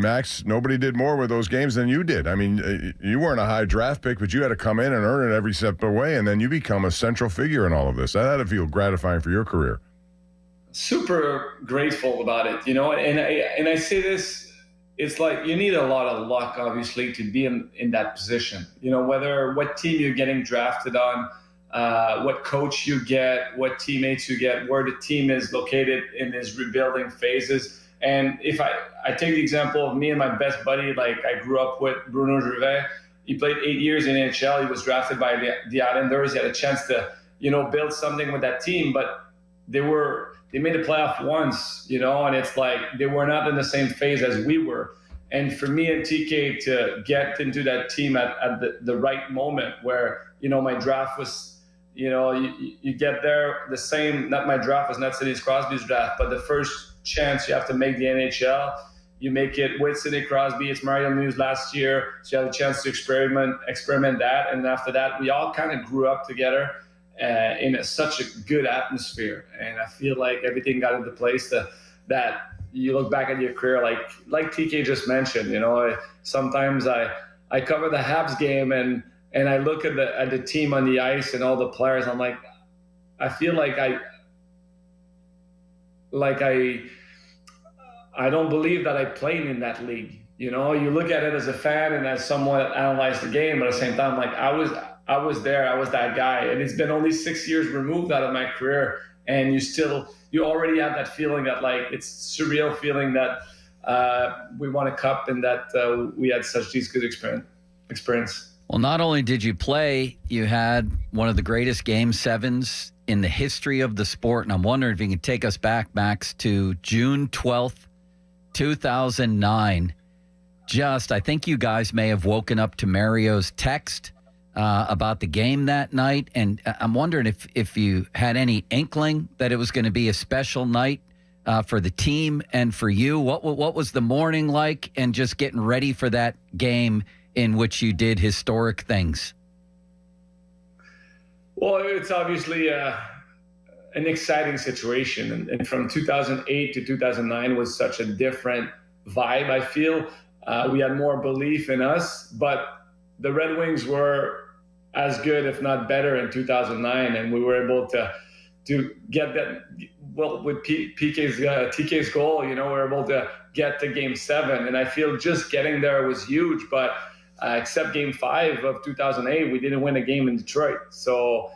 Max, nobody did more with those games than you did. I mean, you weren't a high draft pick, but you had to come in and earn it every step of the way, and then you become a central figure in all of this. That had to feel gratifying for your career. Super grateful about it, and I say this, it's like you need a lot of luck, obviously, to be in that position. Whether what team you're getting drafted on, what coach you get, what teammates you get, where the team is located in its rebuilding phases. And if I take the example of me and my best buddy, like I grew up with Bruno Gervais. He played 8 years in NHL. He was drafted by the Islanders. He had a chance to, build something with that team, but they made the playoff once, and it's like they were not in the same phase as we were. And for me and TK to get into that team at the right moment where, my draft was, you get there the same, not my draft was not Sidney Crosby's draft, but the first chance you have to make the NHL, you make it with Sidney Crosby. It's Mario Lemieux last year, so you have a chance to experiment that. And after that, we all kind of grew up together in such a good atmosphere. And I feel like everything got into place that you look back at your career, like TK just mentioned, sometimes I cover the Habs game and I look at the team on the ice and all the players. I'm like, I feel like I don't believe that I played in that league. You look at it as a fan and as someone that analyzed the game, but at the same time, like I was there, I was that guy. And it's been only 6 years removed out of my career, and you already have that feeling that, like, it's surreal feeling that we won a cup and that we had such these good experience. Well, not only did you play, you had one of the greatest Game 7s in the history of the sport. And I'm wondering if you can take us back, Max, to June 12th, 2009. I think you guys may have woken up to Mario's text about the game that night. And I'm wondering if you had any inkling that it was going to be a special night for the team and for you. What was the morning like, and just getting ready for that game in which you did historic things? Well, it's obviously an exciting situation. And from 2008 to 2009 was such a different vibe, I feel. We had more belief in us, but the Red Wings were as good, if not better, in 2009. And we were able to get that, well, with TK's goal, we were able to get to Game 7. And I feel just getting there was huge, but except Game 5 of 2008, we didn't win a game in Detroit. So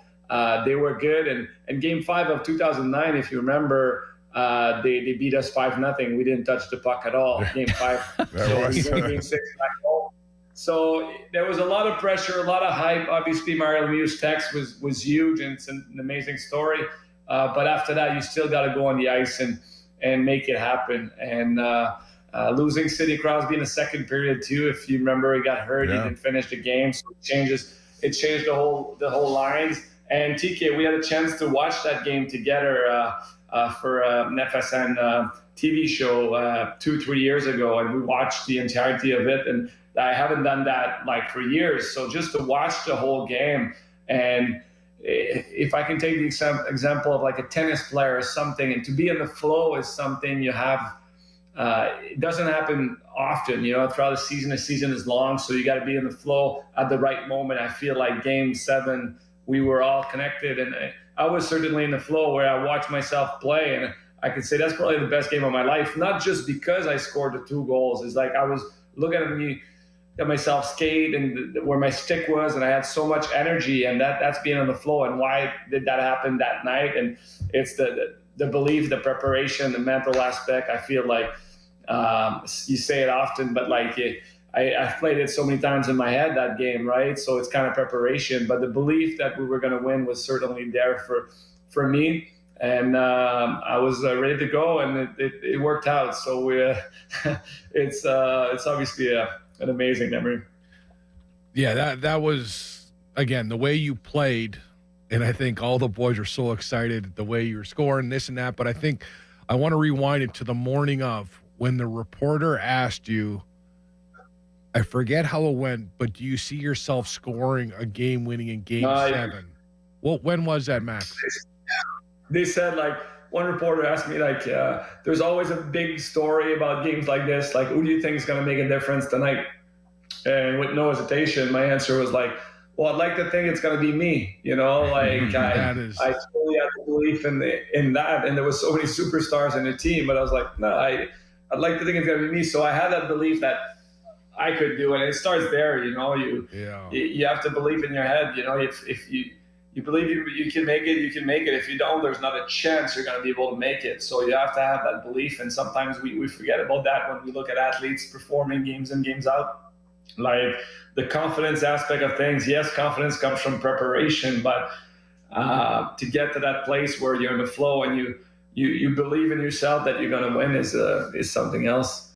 they were good. And Game 5 of 2009, if you remember, they beat us 5-0. We didn't touch the puck at all. Game 5. So we won Game 6 back home. So there was a lot of pressure, a lot of hype. Obviously, Mario Lemieux's text was huge, and it's an amazing story. But after that, you still got to go on the ice and make it happen. And losing Sidney Crosby in the second period too, if you remember, he got hurt. Yeah. He didn't finish the game, so it changed the whole lines. And TK, we had a chance to watch that game together for an FSN TV show 2-3 years ago, and we watched the entirety of it. And I haven't done that for years. So just to watch the whole game, and if I can take the example of a tennis player or something, and to be in the flow is something you have. It doesn't happen often, throughout the season is long, so you got to be in the flow at the right moment. I feel like Game 7, we were all connected, and I was certainly in the flow where I watched myself play, and I could say that's probably the best game of my life, not just because I scored the 2 goals. It's like I was looking at myself skate and where my stick was, and I had so much energy, and that's being in the flow. And why did that happen that night? And it's the belief, the preparation, the mental aspect. I feel like you say it often, but I've played it so many times in my head, that game, right? So it's kind of preparation, but the belief that we were going to win was certainly there for me. And I was ready to go, and it worked out. So it's obviously an amazing memory. Yeah, that was, again, the way you played. And I think all the boys are so excited the way you're scoring this and that. But I think I want to rewind it to the morning of when the reporter asked you, I forget how it went, but do you see yourself scoring a game winning in Game 7? Well, when was that, Max? They said, one reporter asked me, like, there's always a big story about games like this. Like, who do you think is going to make a difference tonight? And with no hesitation, my answer was like, well, I'd like to think it's going to be me. Like I totally had the belief in that. And there was so many superstars in the team, but I was like, no, I'd like to think it's going to be me. So I had that belief that I could do it. And it starts there, you have to believe in your head. If you believe you can make it, you can make it. If you don't, there's not a chance you're going to be able to make it. So you have to have that belief. And sometimes we forget about that when we look at athletes performing games in, games out. Like the confidence aspect of things, yes, confidence comes from preparation, but to get to that place where you're in the flow and you believe in yourself that you're going to win is something else.